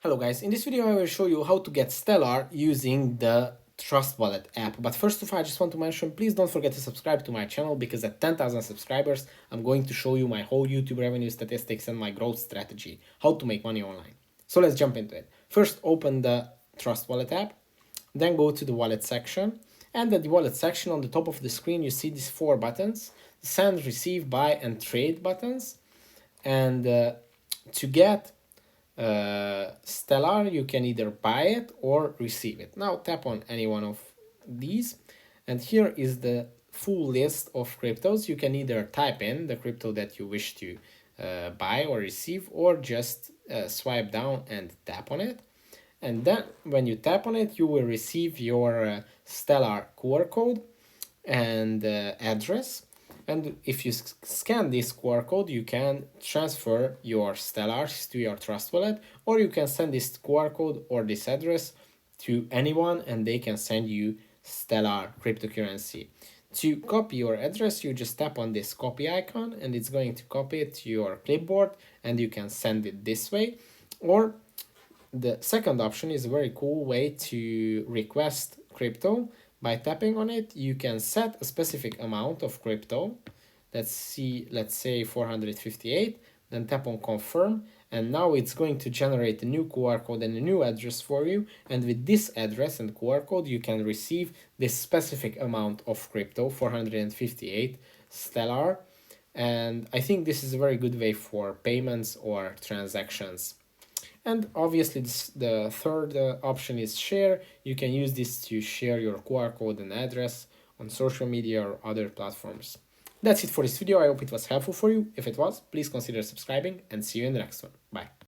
Hello guys, in this video I will show you how to get Stellar using the Trust Wallet app. But first of all, I just want to mention, please don't forget to subscribe to my channel because at 10,000 subscribers, I'm going to show you my whole YouTube revenue statistics and my growth strategy, how to make money online. So let's jump into it. First, open the Trust Wallet app, then go to the wallet section. And at the wallet section on the top of the screen, you see these four buttons, send, receive, buy, and trade buttons. And to get Stellar, you can either buy it or receive it. Now tap on any one of these, and here is the full list of cryptos. You can either type in the crypto that you wish to buy or receive, or just swipe down and tap on it. And then when you tap on it, you will receive your Stellar QR code and address. And if you scan this QR code, you can transfer your Stellars to your Trust Wallet, or you can send this QR code or this address to anyone and they can send you Stellar cryptocurrency. To copy your address, you just tap on this copy icon and it's going to copy it to your clipboard and you can send it this way. Or the second option is a very cool way to request crypto. By tapping on it, you can set a specific amount of crypto. Let's say 458, then tap on confirm, and now it's going to generate a new QR code and a new address for you. And with this address and QR code, you can receive this specific amount of crypto, 458 Stellar. And I think this is a very good way for payments or transactions. And obviously the third option is share. You can use this to share your QR code and address on social media or other platforms. That's it for this video. I hope it was helpful for you. If it was, please consider subscribing and see you in the next one. Bye.